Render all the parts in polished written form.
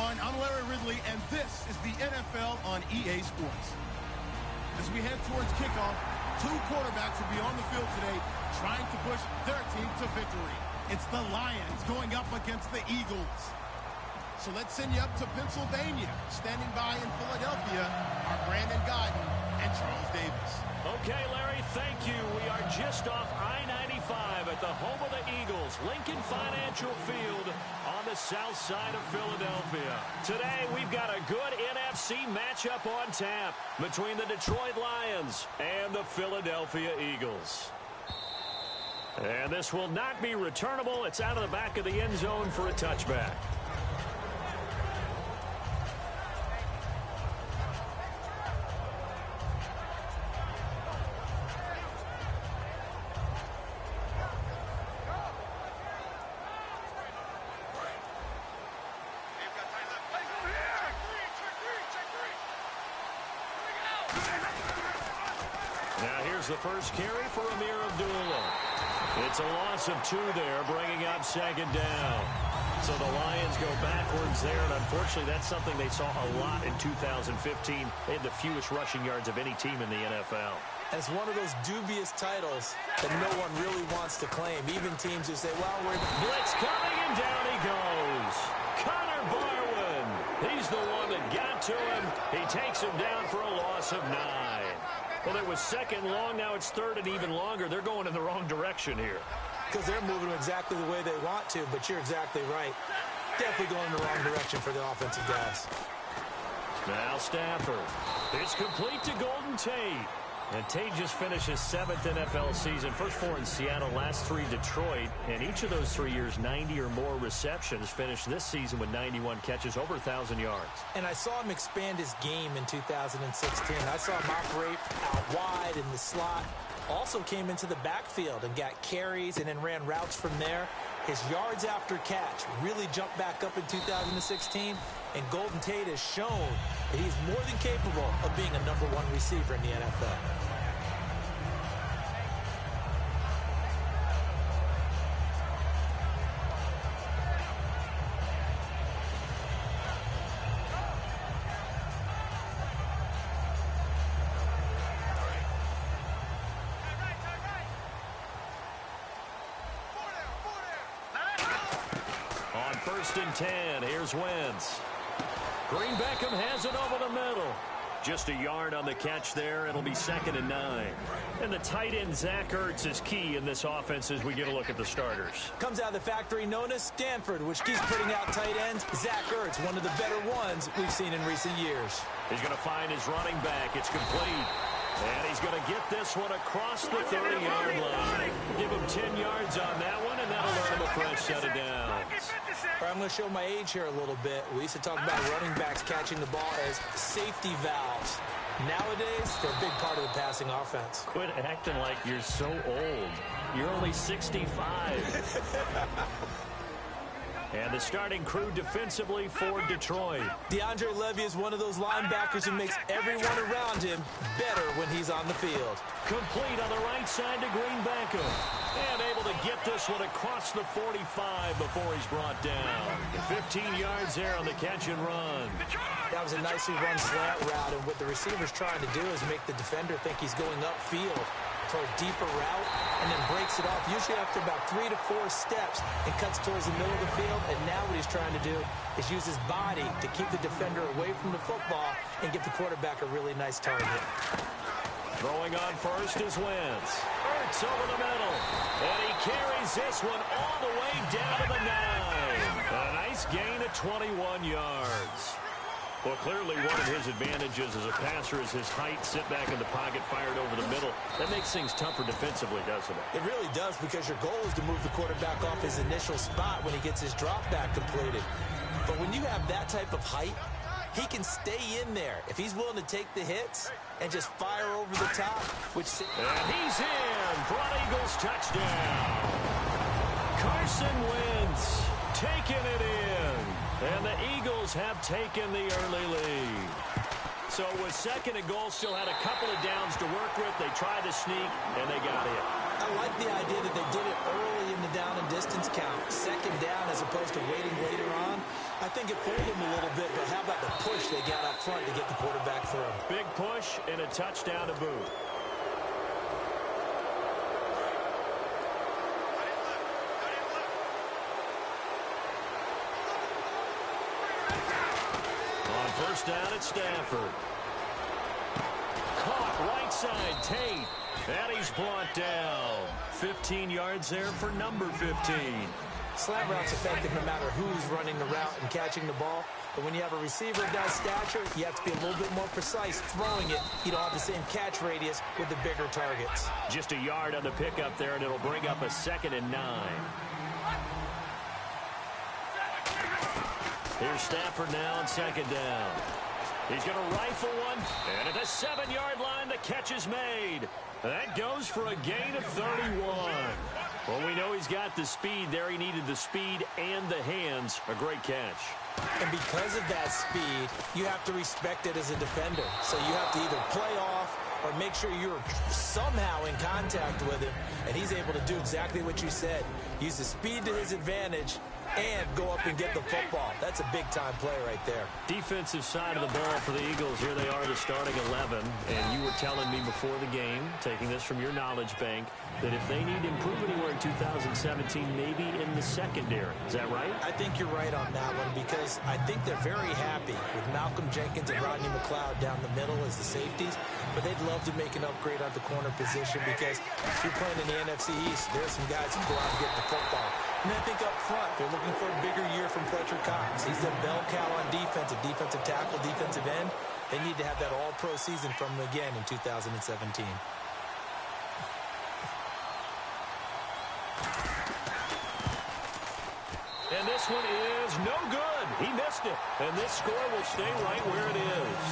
everyone. I'm Larry Ridley, and this is the NFL on EA Sports. As we head towards kickoff, two quarterbacks will be on the field today trying to push their team to victory. It's the Lions going up against the Eagles. So let's send you up to Pennsylvania. Standing by in Philadelphia are Brandon Godden and Charles Davis. Okay, Larry, thank you. We are just off I-95 at the home of the Eagles, Lincoln Financial Field on the south side of Philadelphia. Today, we've got a good NFC matchup on tap between the Detroit Lions and the Philadelphia Eagles. And this will not be returnable. It's out of the back of the end zone for a touchback. Now here's the first carry for Amir Abdullah. It's a loss of 2 there, bringing up second down. So the Lions go backwards there, and unfortunately that's something they saw a lot in 2015. They had the fewest rushing yards of any team in the NFL. And it's one of those dubious titles that no one really wants to claim. Even teams who say, well, we're... Blitz coming, and down he goes. Connor Barwin. He's the one that got to him. He takes him down for a loss of 9. Well, it was second long. Now it's third and even longer. They're going in the wrong direction here. Because they're moving exactly the way they want to, but you're exactly right. Definitely going in the wrong direction for the offensive guys. Now Stafford. It's complete to Golden Tate. And Tate just finished his 7th NFL season. First 4 in Seattle, last 3 Detroit. And each of those 3 years, 90 or more receptions. Finished this season with 91 catches, over 1,000 yards. And I saw him expand his game in 2016. I saw him operate out wide in the slot. Also came into the backfield and got carries and then ran routes from there. His yards after catch really jumped back up in 2016. And Golden Tate has shown that he's more than capable of being a #1 receiver in the NFL. On 1st and 10, here's Wentz. Green Beckham has it over the middle. Just a yard on the catch there. It'll be 2nd and 9. And the tight end, Zach Ertz, is key in this offense as we get a look at the starters. Comes out of the factory known as Stanford, which keeps putting out tight ends. Zach Ertz, one of the better ones we've seen in recent years. He's going to find his running back. It's complete. And he's going to get this one across the 30-yard line. Give him 10 yards on that one, and that'll earn him a fresh set of downs. I'm going to show my age here a little bit. We used to talk about running backs catching the ball as safety valves. Nowadays, they're a big part of the passing offense. Quit acting like you're so old. You're only 65. And the starting crew defensively for Detroit. DeAndre Levy is one of those linebackers who makes everyone around him better when he's on the field. Complete on the right side to Green Beckham. And able to get this one across the 45 before he's brought down. 15 yards there on the catch and run. That was a nicely run slant route, and what the receiver's trying to do is make the defender think he's going upfield for a deeper route, and then breaks it off, usually after about 3 to 4 steps, and cuts towards the middle of the field. And now what he's trying to do is use his body to keep the defender away from the football and give the quarterback a really nice target. Throwing on first is Wentz. Ertz over the middle. And he carries this one all the way down to the 9. A nice gain of 21 yards. Well, clearly one of his advantages as a passer is his height, sit back in the pocket, fired over the middle. That makes things tougher defensively, doesn't it? It really does, because your goal is to move the quarterback off his initial spot when he gets his drop back completed. But when you have that type of height, he can stay in there if he's willing to take the hits and just fire over the top. And he's in for an Eagles touchdown. Carson Wentz taking it in. And the Eagles have taken the early lead. So with 2nd and goal, still had a couple of downs to work with. They tried to sneak, and they got it. I like the idea that they did it early in the down and distance count. Second down as opposed to waiting later on. I think it fooled them a little bit, but how about the push they got up front to get the quarterback through? Big push and a touchdown to boot. On first down at Stafford. Caught right side, Tate. And he's brought down. 15 yards there for number 15. Slant route's effective no matter who's running the route and catching the ball. But when you have a receiver of that stature, you have to be a little bit more precise throwing it. You don't have the same catch radius with the bigger targets. Just a yard on the pickup there, and it'll bring up a 2nd and 9. Here's Stafford now on 2nd down. He's going to rifle one, and at the 7-yard line, the catch is made. That goes for a gain of 31. Well, we know he's got the speed there. He needed the speed and the hands. A great catch. And because of that speed, you have to respect it as a defender. So you have to either play off or make sure you're somehow in contact with him, and he's able to do exactly what you said. Use the speed to his advantage and go up and get the football. That's a big-time play right there. Defensive side of the ball for the Eagles. Here they are, the starting 11. And you were telling me before the game, taking this from your knowledge bank, that if they need to improve anywhere in 2017, maybe in the secondary. Is that right? I think you're right on that one because I think they're very happy with Malcolm Jenkins and Rodney McLeod down the middle as the safeties, but they'd love to make an upgrade at the corner position because if you're playing in the NFC East, there's some guys who go out and get the football. And I think up front, they're looking for a bigger year from Fletcher Cox. He's the bell cow on defense, a defensive tackle, defensive end. They need to have that all-pro season from him again in 2017. And this one is no good. He missed it. And this score will stay right where it is.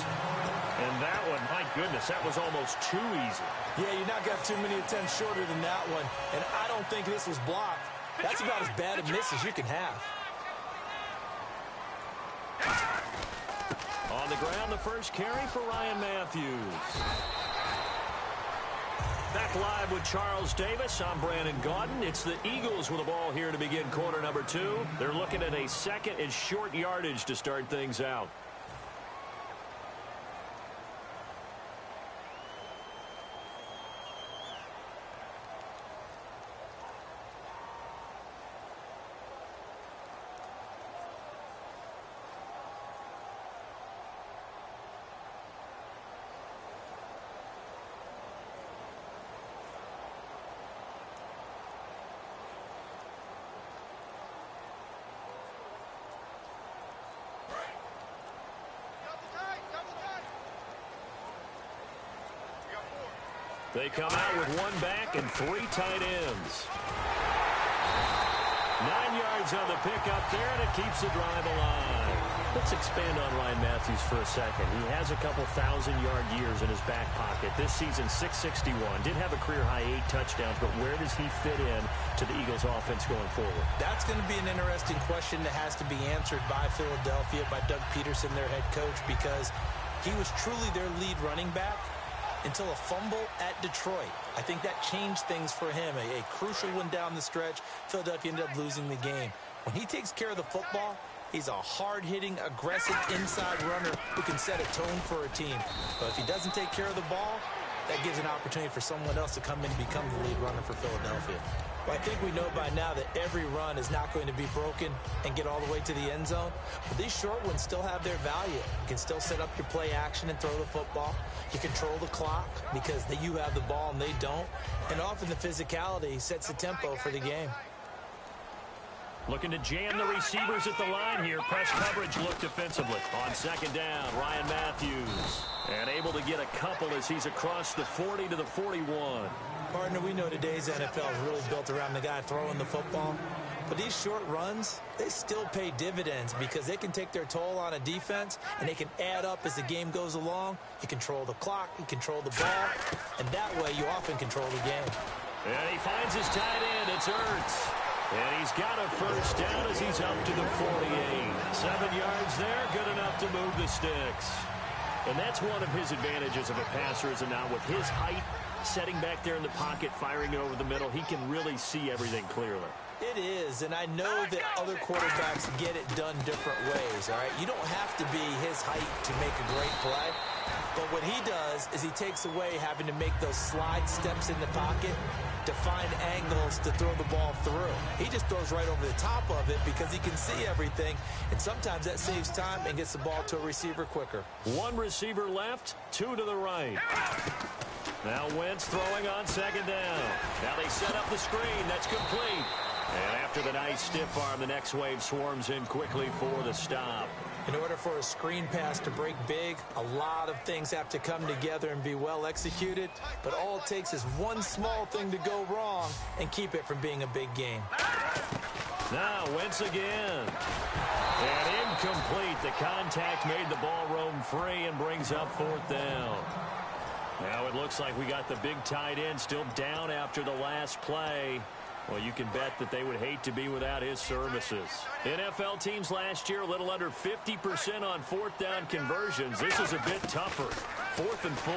And that one, my goodness, that was almost too easy. Yeah, you're not going to have too many attempts shorter than that one. And I don't think this was blocked. That's about as bad a miss as you can have. On the ground, the first carry for Ryan Matthews. Back live with Charles Davis. I'm Brandon Gaudin. It's the Eagles with the ball here to begin quarter number 2. They're looking at a 2nd and short yardage to start things out. They come out with one back and 3 tight ends. 9 yards on the pickup there, and it keeps the drive alive. Let's expand on Ryan Matthews for a second. He has a couple 1,000-yard years in his back pocket. This season, 661. Did have a career-high 8 touchdowns, but where does he fit in to the Eagles' offense going forward? That's going to be an interesting question that has to be answered by Philadelphia, by Doug Peterson, their head coach, because he was truly their lead running back until a fumble at Detroit. I think that changed things for him. A crucial one down the stretch. Philadelphia ended up losing the game. When he takes care of the football, he's a hard-hitting, aggressive inside runner who can set a tone for a team. But if he doesn't take care of the ball, that gives an opportunity for someone else to come in and become the lead runner for Philadelphia. Well, I think we know by now that every run is not going to be broken and get all the way to the end zone. But these short ones still have their value. You can still set up your play action and throw the football. You control the clock because you have the ball and they don't. And often the physicality sets the tempo for the game. Looking to jam the receivers at the line here. Press coverage look defensively. On 2nd down, Ryan Matthews. And able to get a couple as he's across the 40 to the 41. Partner, we know today's NFL is really built around the guy throwing the football. But these short runs, they still pay dividends because they can take their toll on a defense and they can add up as the game goes along. You control the clock, you control the ball, and that way you often control the game. And he finds his tight end. It's Ertz. And he's got a first down as he's up to the 48. 7 yards there, good enough to move the sticks. And that's one of his advantages of a passer, is now with his height, setting back there in the pocket, firing it over the middle, he can really see everything clearly. It is, and I know that other quarterbacks get it done different ways, all right? You don't have to be his height to make a great play, but what he does is he takes away having to make those slide steps in the pocket to find angles to throw the ball through. He just throws right over the top of it because he can see everything, and sometimes that saves time and gets the ball to a receiver quicker. One receiver left, two to the right. Now Wentz throwing on second down. Now they set up the screen. That's complete. And after the nice stiff arm, the next wave swarms in quickly for the stop. In order for a screen pass to break big, a lot of things have to come together and be well executed, but all it takes is one small thing to go wrong and keep it from being a big game. Now Wentz again. And incomplete. The contact made the ball roam free and brings up fourth down. Now it looks like we got the big tight end still down after the last play. Well, you can bet that they would hate to be without his services. NFL teams last year, a little under 50% on fourth down conversions. This is a bit tougher. 4th and 4.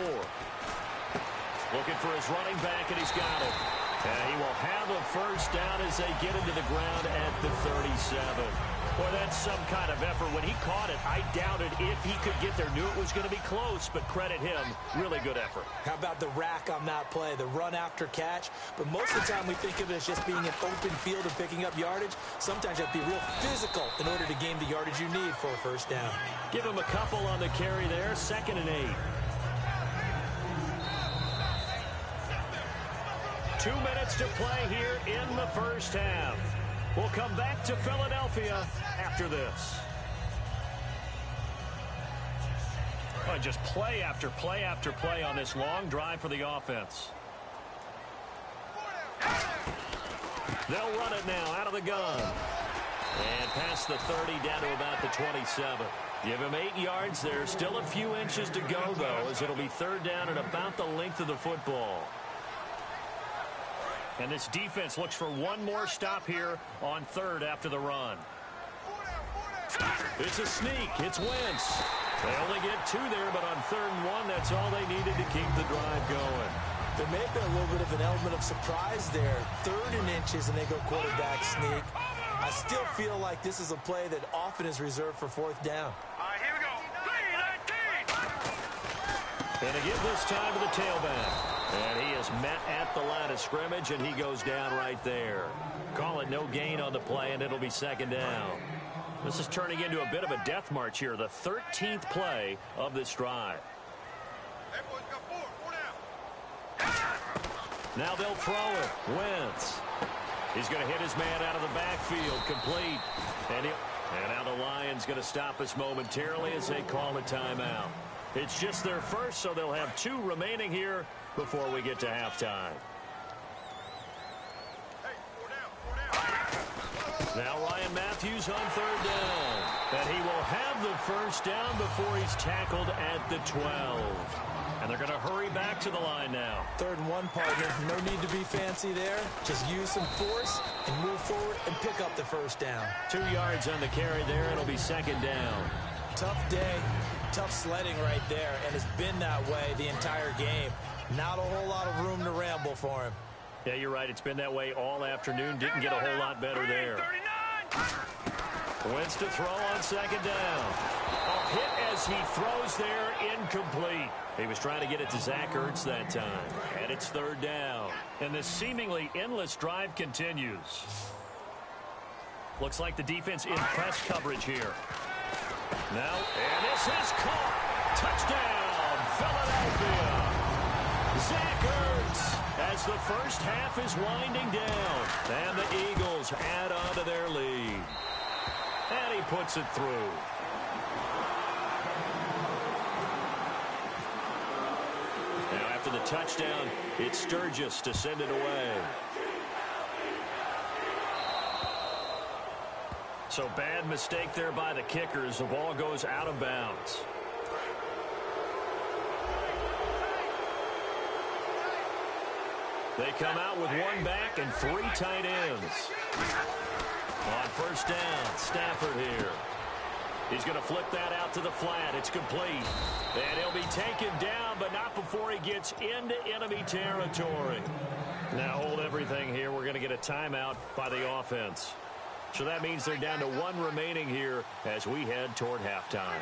Looking for his running back, and he's got it. And he will have a first down as they get into the ground at the 37. Boy, that's some kind of effort. When he caught it, I doubted if he could get there. Knew it was going to be close, but credit him. Really good effort. How about the rack on that play, the run after catch? But most of the time we think of it as just being an open field and picking up yardage. Sometimes you have to be real physical in order to gain the yardage you need for a first down. Give him a couple on the carry there. 2nd and 8. 2 minutes to play here in the first half. We'll come back to Philadelphia after this. Oh, just play after play after play on this long drive for the offense. They'll run it now out of the gun. And past the 30 down to about the 27. Give him 8 yards there. Still a few inches to go, though, as it'll be 3rd down and about the length of the football. And this defense looks for one more stop here on 3rd after the run. It's a sneak. It's Wentz. They only get 2 there, but on 3rd and 1, that's all they needed to keep the drive going. There may have been a little bit of an element of surprise there. 3rd and inches, and they go quarterback sneak. I still feel like this is a play that often is reserved for 4th down. All right, here we go. 3-19. And to give this time to the tailback. And he is met at the line of scrimmage, and he goes down right there. Call it no gain on the play, and it'll be 2nd down. This is turning into a bit of a death march here, the 13th play of this drive. Hey, boys, got 4 down. Now they'll throw it. Wentz. He's going to hit his man out of the backfield, complete. And now the Lions going to stop us momentarily as they call a timeout. It's just their first, so they'll have 2 remaining here before we get to halftime. Hey, 4 down. Now Ryan Matthews on 3rd down. And he will have the first down before he's tackled at the 12. And they're going to hurry back to the line now. 3rd and 1, partner. No need to be fancy there. Just use some force and move forward and pick up the first down. 2 yards on the carry there. It'll be 2nd down. Tough day. Tough sledding right there, and it's been that way the entire game. Not a whole lot of room to ramble for him. Yeah, you're right. It's been that way all afternoon. Didn't get a whole lot better there. 39. Wentz to throw on 2nd down. A hit as he throws there, incomplete. He was trying to get it to Zach Ertz that time. And it's 3rd down. And this seemingly endless drive continues. Looks like the defense in press coverage here. Now, and this is caught. Touchdown, Philadelphia. Zach Ertz as the first half is winding down. And the Eagles add on to their lead. And he puts it through. Now after the touchdown, it's Sturgis to send it away. So bad mistake there by the kickers. The ball goes out of bounds. They come out with 1 back and 3 tight ends. On 1st down, Stafford here. He's going to flip that out to the flat. It's complete. And he'll be taken down, but not before he gets into enemy territory. Now hold everything here. We're going to get a timeout by the offense. So that means they're down to 1 remaining here as we head toward halftime.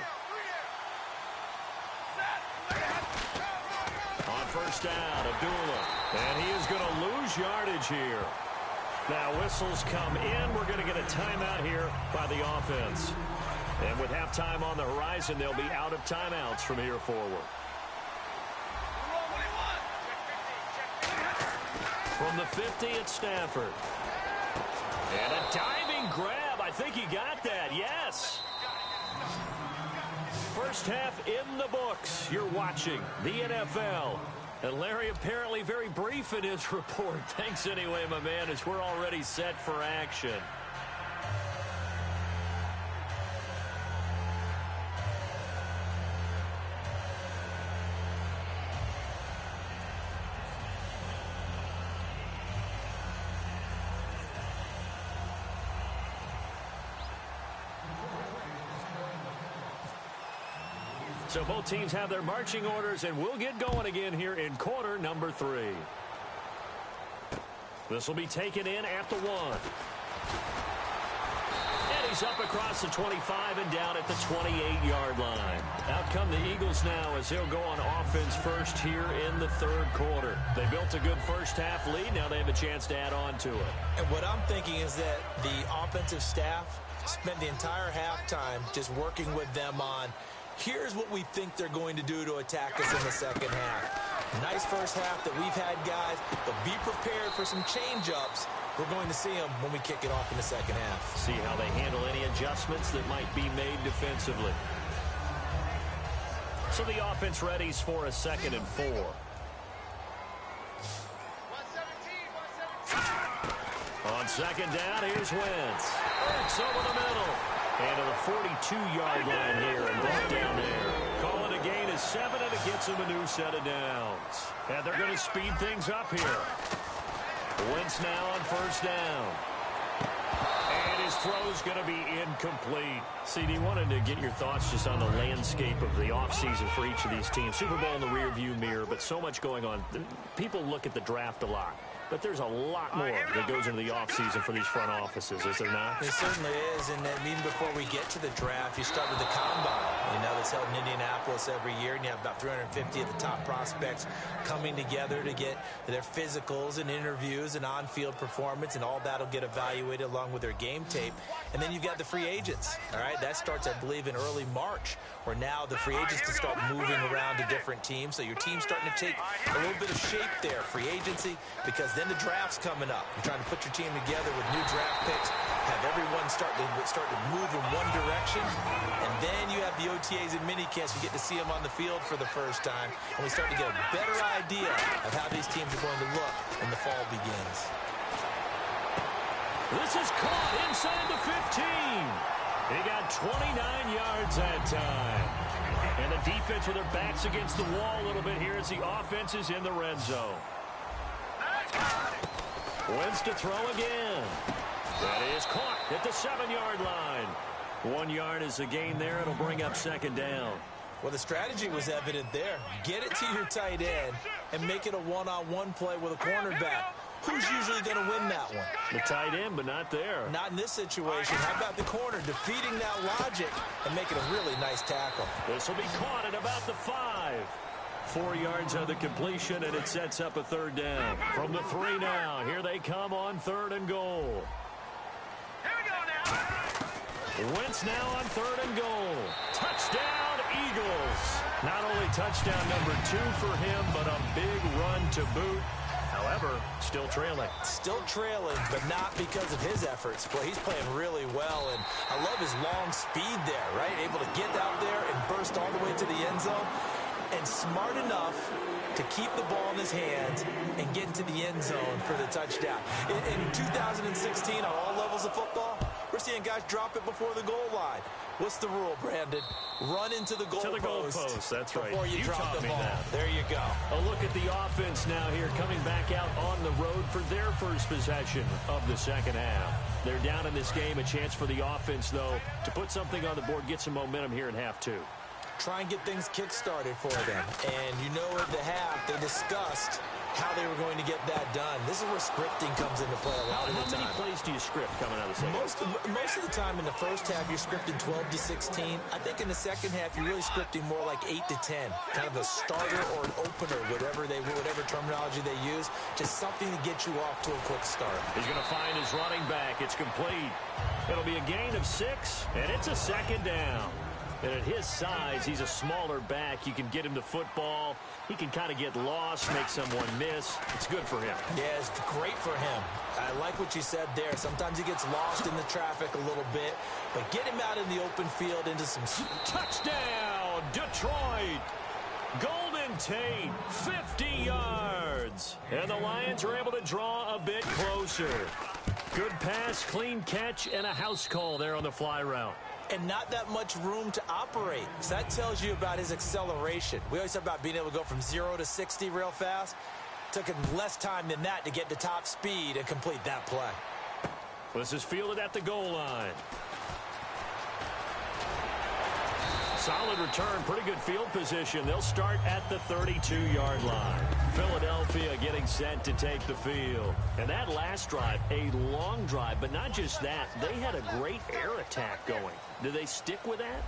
On first down, Abdullah. And he is going to lose yardage here. Now whistles come in. We're going to get a timeout here by the offense. And with halftime on the horizon, they'll be out of timeouts from here forward. From the 50 at Stafford. And a diving grab. I think he got that. Yes. First half in the books. You're watching the NFL. And Larry apparently very brief in his report. Thanks anyway, my man, as we're already set for action. So both teams have their marching orders, and we'll get going again here in quarter number 3. This will be taken in at the 1. And he's up across the 25 and down at the 28-yard line. Out come the Eagles now as they'll go on offense first here in the 3rd quarter. They built a good first-half lead. Now they have a chance to add on to it. And what I'm thinking is that the offensive staff spent the entire halftime just working with them on here's what we think they're going to do to attack us in the second half. Nice first half that we've had, guys, but be prepared for some change-ups. We're going to see them when we kick it off in the second half. See how they handle any adjustments that might be made defensively. So the offense readies for a 2nd and 4. On 2nd down, here's Wentz. Ertz over the middle. And to the 42-yard line here and brought down there. Calling a gain of 7, and it gets him a new set of downs. And they're going to speed things up here. Wentz now on first down. And his throw's going to be incomplete. CD, wanted to get your thoughts just on the landscape of the offseason for each of these teams. Super Bowl in the rearview mirror, but so much going on. People look at the draft a lot. But there's a lot more that goes into the offseason for these front offices, is there not? It certainly is, and then even before we get to the draft, you start with the combine. You know, that's held in Indianapolis every year, and you have about 350 of the top prospects coming together to get their physicals and interviews and on-field performance, and all that will get evaluated along with their game tape. And then you've got the free agents, all right? That starts, I believe, in early March, where now the free agents can start moving around to different teams. So your team's starting to take a little bit of shape there, free agency, because then the draft's coming up. You're trying to put your team together with new draft picks, have everyone start to move in one direction, and then you have the OTAs and minicamps. We get to see them on the field for the first time, and we start to get a better idea of how these teams are going to look when the fall begins. This is caught inside the 15. He got 29 yards that time. And the defense with their backs against the wall a little bit here as the offense is in the red zone. Wentz to throw again. That is caught at the 7-yard line. 1 yard is the gain there. It'll bring up 2nd down. Well, the strategy was evident there. Get it to your tight end and make it a one-on-one play with a cornerback. Who's usually going to win that one? The tight end, but not there. Not in this situation. How about the corner defeating that logic and making a really nice tackle? This will be caught at about the 5. 4 yards on the completion, and it sets up a 3rd down. From the 3 now, here they come on 3rd and goal. Here we go now. Wentz now on 3rd and goal. Touchdown, Eagles. Not only touchdown number 2 for him, but a big run to boot. However, still trailing. Still trailing, but not because of his efforts. But he's playing really well, and I love his long speed there, right? Able to get out there and burst all the way to the end zone. And smart enough to keep the ball in his hands and get into the end zone for the touchdown. In 2016, on all levels of football, we're seeing guys drop it before the goal line. What's the rule, Brandon? Run into the goalpost. That's right. Before you drop the ball. There you go. A look at the offense now here, coming back out on the road for their first possession of the second half. They're down in this game. A chance for the offense, though, to put something on the board, get some momentum here in half two. Try and get things kick-started for them. And you know at the half, they discussed how they were going to get that done. This is where scripting comes into play a lot of the time. How many plays do you script coming out of the second? Most of the time in the first half, you're scripting 12 to 16. I think in the second half, you're really scripting more like 8 to 10. Kind of a starter or an opener, whatever terminology they use. Just something to get you off to a quick start. He's going to find his running back. It's complete. It'll be a gain of 6, and it's a second down. And at his size, he's a smaller back. You can get him the football. He can kind of get lost, make someone miss. It's good for him. Yeah, it's great for him. I like what you said there. Sometimes he gets lost in the traffic a little bit. But get him out in the open field into some... Touchdown, Detroit! Golden Tate, 50 yards. And the Lions are able to draw a bit closer. Good pass, clean catch, and a house call there on the fly route. And not that much room to operate. So that tells you about his acceleration. We always talk about being able to go from 0 to 60 real fast. Took him less time than that to get to top speed and complete that play. This is fielded at the goal line. Solid return, pretty good field position. They'll start at the 32-yard line. Philadelphia getting set to take the field. And that last drive, a long drive, but not just that. They had a great air attack going. Do they stick with that?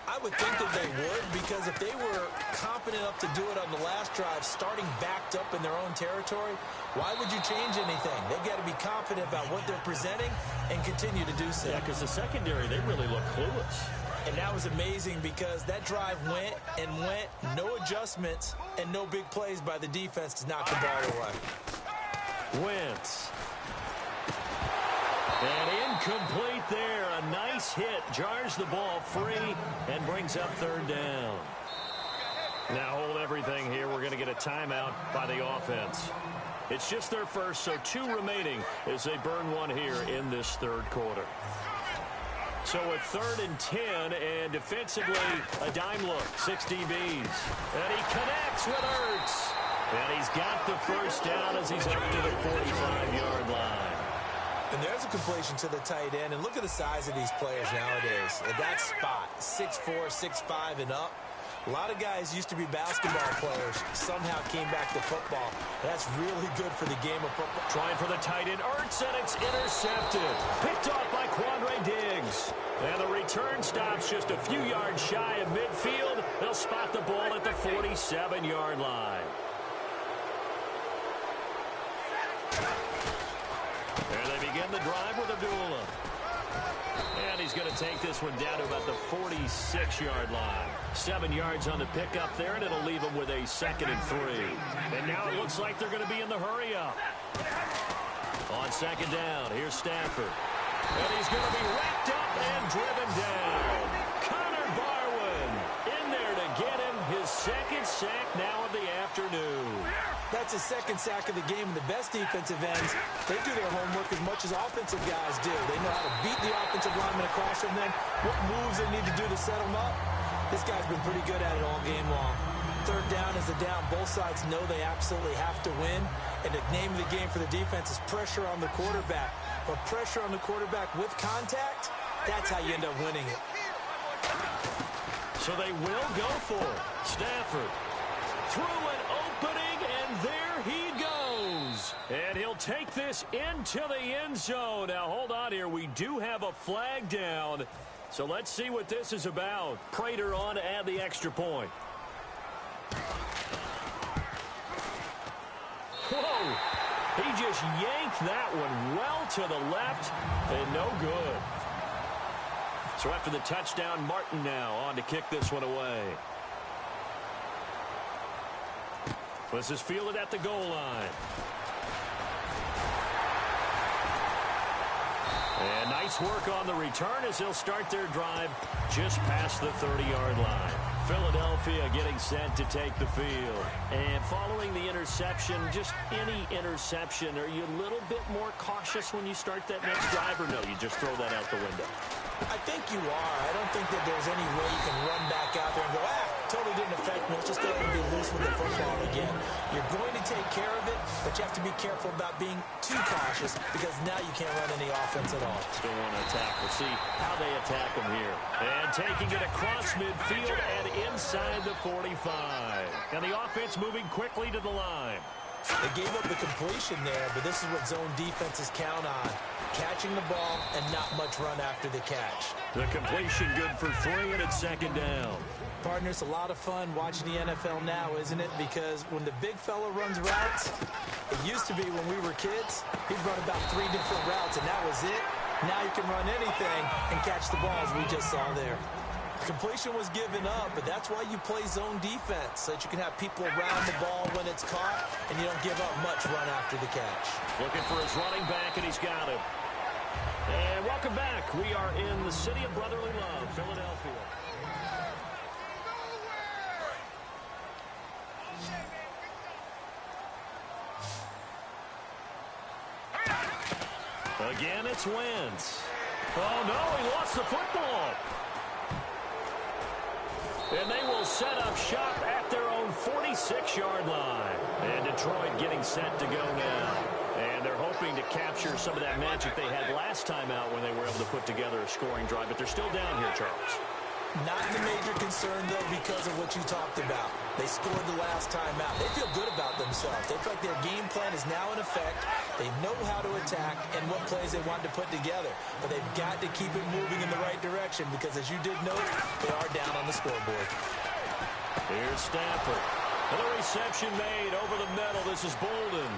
I would think that they would, because if they were competent enough to do it on the last drive, starting backed up in their own territory, why would you change anything? They've got to be confident about what they're presenting and continue to do so. Yeah, because the secondary, they really look clueless. And that was amazing because that drive went and went, no adjustments, and no big plays by the defense to knock the ball away. Wentz. And incomplete there. A nice hit. Jars the ball free and brings up third down. Now hold everything here. We're going to get a timeout by the offense. It's just their first, so 2 remaining as they burn one here in this third quarter. So a 3rd and 10, and defensively, a dime look, 6 DBs. And he connects with Ertz. And he's got the first down as he's up to the 45-yard line. And there's a completion to the tight end. And look at the size of these players nowadays. At that spot, 6'4", 6'5", and up. A lot of guys used to be basketball players, somehow came back to football. That's really good for the game of football. Trying for the tight end, Ertz, and it's intercepted. Picked off by Quandre Diggs. And the return stops just a few yards shy of midfield. They'll spot the ball at the 47-yard line. And they begin the drive with Abdullah. And he's going to take this one down to about the 46-yard line. 7 yards on the pickup there, and it'll leave him with a 2nd and 3. And now it looks like they're going to be in the hurry-up. On 2nd down, here's Stafford. And he's going to be wrapped up and driven down. Connor Barwin in there to get him his 2nd sack now of the afternoon. That's his 2nd sack of the game. And the best defensive ends, they do their homework as much as offensive guys do. They know how to beat the offensive lineman across from them, what moves they need to do to set them up. This guy's been pretty good at it all game long. 3rd down is the down. Both sides know they absolutely have to win. And the name of the game for the defense is pressure on the quarterback. But pressure on the quarterback with contact, that's how you end up winning it. So they will go for it. Stafford through an opening, and there he goes. And he'll take this into the end zone. Now, hold on here. We do have a flag down. So let's see what this is about. Prater on to add the extra point. Whoa. He just yanked that one well to the left, and no good. So after the touchdown, Martin now on to kick this one away. This is fielded at the goal line. And nice work on the return as they'll start their drive just past the 30-yard line. Philadelphia getting set to take the field. And following the interception, just any interception, are you a little bit more cautious when you start that next drive, or no, you just throw that out the window? I think you are. I don't think that there's any way you can run back out there and go, totally didn't affect me. Let's just go ahead and be loose with the football again. You're going to take care of it, but you have to be careful about being too cautious because now you can't run any offense at all. Still want to attack. We'll see how they attack them here. And taking it across midfield and inside the 45. And the offense moving quickly to the line. They gave up the completion there, but this is what zone defenses count on. Catching the ball and not much run after the catch. The completion good for 3, and it's second down. Partner, it's a lot of fun watching the NFL now, isn't it? Because when the big fella runs routes, it used to be when we were kids, he'd run about 3 different routes, and that was it. Now you can run anything and catch the balls we just saw there. Completion was given up, but that's why you play zone defense, so that you can have people around the ball when it's caught, and you don't give up much run after the catch. Looking for his running back, and he's got him. And welcome back. We are in the city of brotherly love, Philadelphia. Again, it's Wentz. Oh, no, he lost the football. And they will set up shop at their own 46-yard line. And Detroit getting set to go now. And they're hoping to capture some of that magic they had last time out when they were able to put together a scoring drive. But they're still down here, Charles. Not the major concern, though, because of what you talked about. They scored the last time out. They feel good about themselves. They feel like their game plan is now in effect. They know how to attack and what plays they want to put together. But they've got to keep it moving in the right direction because, as you did note, they are down on the scoreboard. Here's Stafford. And the reception made over the middle. This is Bolden.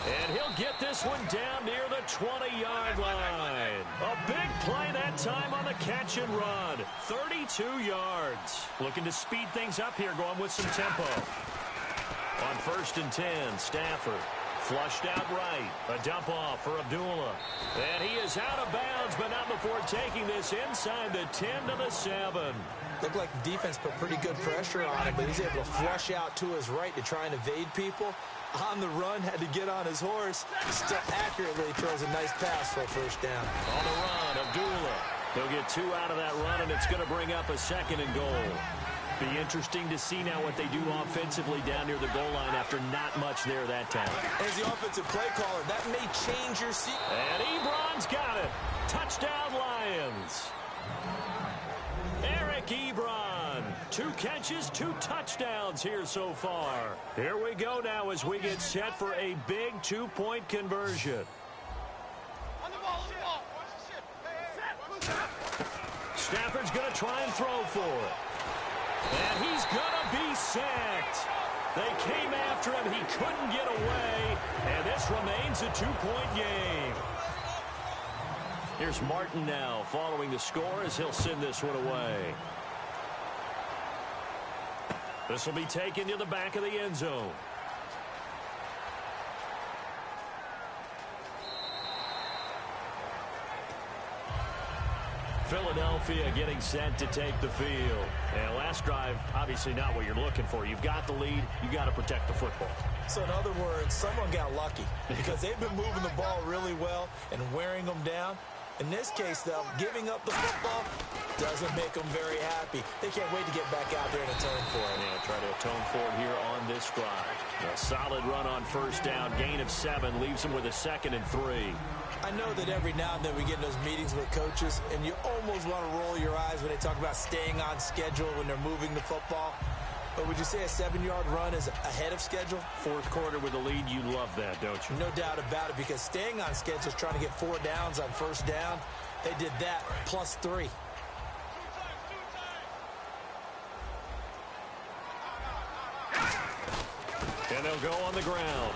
And he'll get this one down near the 20-yard line. A big play that time on the catch and run. 32 yards. Looking to speed things up here, going with some tempo. On 1st and 10, Stafford. Flushed out right. A dump off for Abdullah. And he is out of bounds, but not before taking this inside the 10 to the 7. Looked like the defense put pretty good pressure on him, but he's able to flush out to his right to try and evade people. On the run, had to get on his horse. Still accurately throws a nice pass for a first down. On the run, Abdullah. They'll get 2 out of that run, and it's going to bring up a 2nd and goal. Be interesting to see now what they do offensively down near the goal line after not much there that time. As the offensive play caller, that may change your seat. And Ebron's got it. Touchdown, Lions. Eric Ebron. 2 catches, 2 touchdowns here so far. Here we go now as we get set for a big 2-point conversion. On the ball, Stafford's going to try and throw for it. And he's going to be sacked. They came after him. He couldn't get away. And this remains a 2-point game. Here's Martin now following the score as he'll send this one away. This will be taken to the back of the end zone. Philadelphia getting set to take the field. And last drive, obviously not what you're looking for. You've got the lead. You got to protect the football. So in other words, someone got lucky because they've been moving the ball really well and wearing them down. In this case, though, giving up the football doesn't make them very happy. They can't wait to get back out there and atone for it. Yeah, try to atone for it here on this drive. A solid run on first down. Gain of 7 leaves them with a 2nd and 3. I know that every now and then we get in those meetings with coaches, and you almost want to roll your eyes when they talk about staying on schedule when they're moving the football. But would you say a 7-yard run is ahead of schedule? 4th quarter with a lead, you love that, don't you? No doubt about it, because staying on schedule is trying to get 4 downs on first down. They did that plus 3. And they'll go on the ground.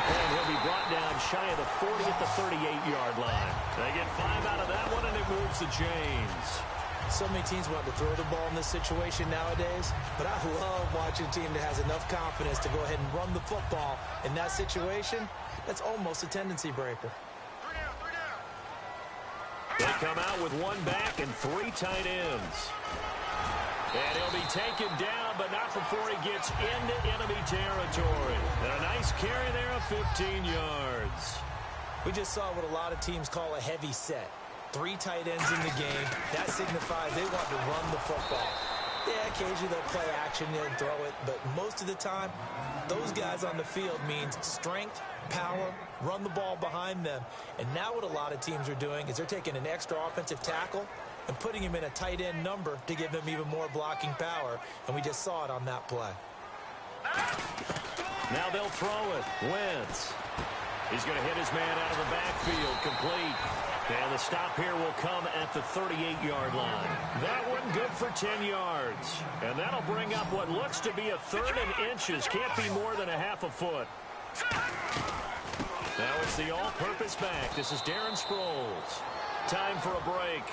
And he'll be brought down shy of the 40 at the 38-yard line. They get 5 out of that one, and it moves the chains. So many teams want to throw the ball in this situation nowadays, but I love watching a team that has enough confidence to go ahead and run the football. In that situation, that's almost a tendency breaker. They come out with 1 back and 3 tight ends. And he'll be taken down, but not before he gets into enemy territory. And a nice carry there of 15 yards. We just saw what a lot of teams call a heavy set. 3 tight ends in the game. That signifies they want to run the football. Yeah, occasionally they'll play action and throw it, but most of the time, those guys on the field means strength, power, run the ball behind them. And now what a lot of teams are doing is they're taking an extra offensive tackle and putting him in a tight end number to give him even more blocking power, and we just saw it on that play. Now they'll throw it. Wentz. He's going to hit his man out of the backfield, complete. And the stop here will come at the 38-yard line. That one good for 10 yards. And that'll bring up what looks to be a 3rd and inches. Can't be more than a half a foot. Now it's the all-purpose back. This is Darren Sproles. Time for a break.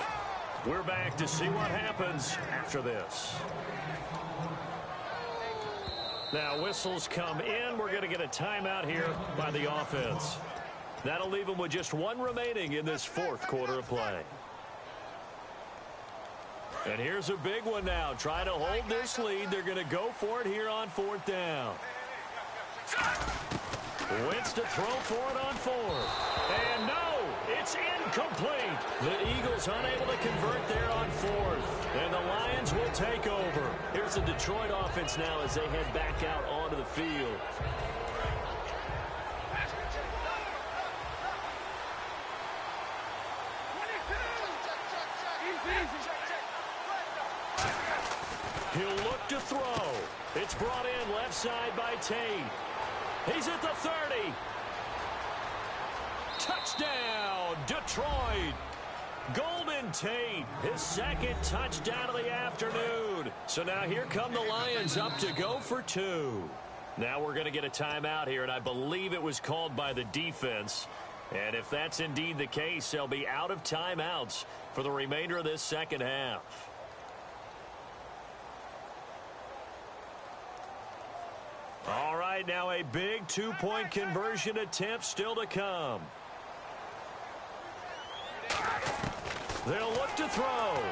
We're back to see what happens after this. Now whistles come in. We're going to get a timeout here by the offense. That'll leave them with just 1 remaining in this 4th quarter of play. And here's a big one now. Trying to hold this lead. They're going to go for it here on 4th down. Wentz to throw for it on 4th. And no, it's incomplete. The Eagles unable to convert there on 4th. And the Lions will take over. Here's the Detroit offense now as they head back out onto the field. He'll look to throw. It's brought in left side by Tate. He's at the 30. Touchdown, Detroit. Golden Tate, his 2nd touchdown of the afternoon. So now here come the Lions up to go for 2. Now we're going to get a timeout here, and I believe it was called by the defense. And if that's indeed the case, they'll be out of timeouts for the remainder of this 2nd half. All right, now a big 2-point conversion attempt still to come. They'll look to throw.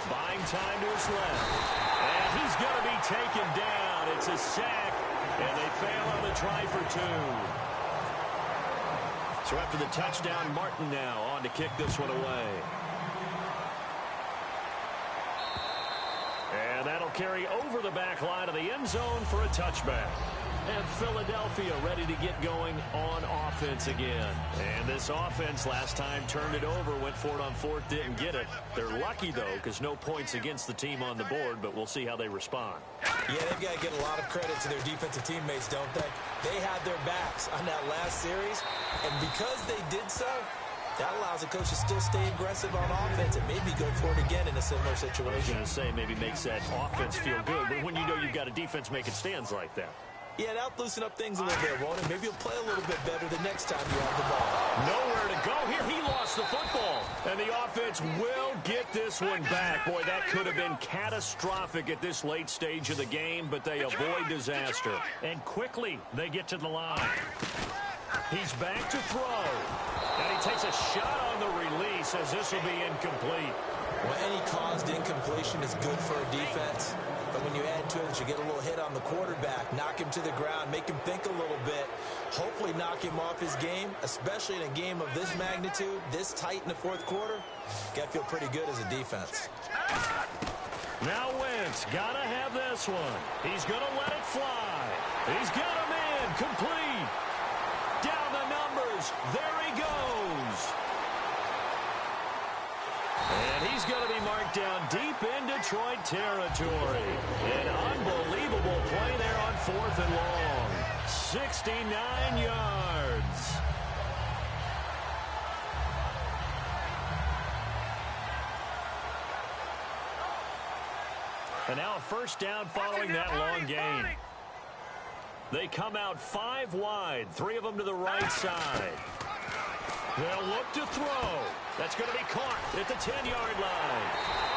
Buying time to his left. And he's going to be taken down. It's a sack, and they fail on the try for 2. So after the touchdown, Martin now on to kick this one away. And that'll carry over the back line of the end zone for a touchback. And Philadelphia ready to get going on offense again. And this offense last time turned it over, went for it on 4th, didn't get it. They're lucky, though, because no points against the team on the board, but we'll see how they respond. Yeah, they've got to get a lot of credit to their defensive teammates, don't they? They had their backs on that last series, and because they did so, that allows the coach to still stay aggressive on offense and maybe go for it again in a similar situation. I was going to say maybe makes that offense feel good, but when you know you've got a defense making stands like that. Yeah, that'll loosen up things a little bit, won't it? Maybe you'll play a little bit better the next time you have the ball. Nowhere to go here. He lost the football. And the offense will get this one back. Boy, that could have been catastrophic at this late stage of the game, but they avoid disaster. And quickly, they get to the line. He's back to throw. And he takes a shot on the release as this will be incomplete. Well, any caused incompletion is good for a defense. But when you add to it, you get a little hit on the quarterback, knock him to the ground, make him think a little bit, hopefully knock him off his game, especially in a game of this magnitude, this tight in the 4th quarter. Got to feel pretty good as a defense. Now Wentz got to have this one. He's going to let it fly. He's got a man complete. Down the numbers. There he goes. And he's going to be marked down deep in Detroit territory. An unbelievable play there on 4th and long. 69 yards. And now a 1st down following that long gain. They come out 5 wide, 3 of them to the right side. They'll look to throw. That's going to be caught at the 10-yard line.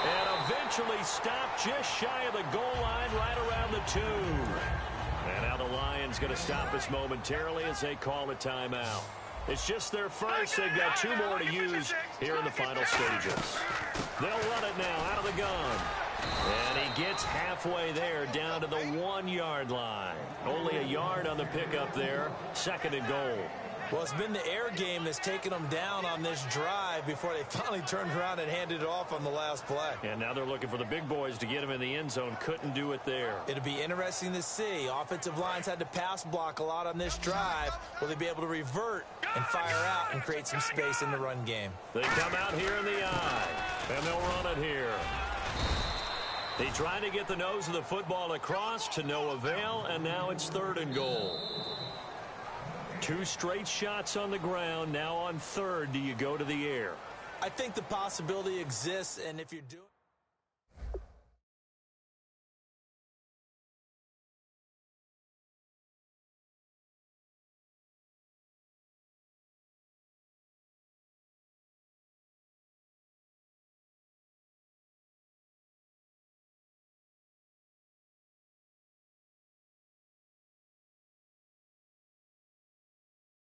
And eventually stopped just shy of the goal line right around the 2. And now the Lions going to stop us momentarily as they call a timeout. It's just their first. They've got 2 more to use here in the final stages. They'll run it now out of the gun. And he gets halfway there, down to the 1-yard line. Only a yard on the pickup there. 2nd and goal. Well, it's been the air game that's taken them down on this drive before they finally turned around and handed it off on the last play. And now they're looking for the big boys to get him in the end zone. Couldn't do it there. It'll be interesting to see. Offensive lines had to pass block a lot on this drive. Will they be able to revert and fire out and create some space in the run game? They come out here in the eye, and they'll run it here. They try to get the nose of the football across, to no avail, and now it's 3rd and goal. 2 straight shots on the ground. Now on 3rd, do you go to the air? I think the possibility exists, and if you're doing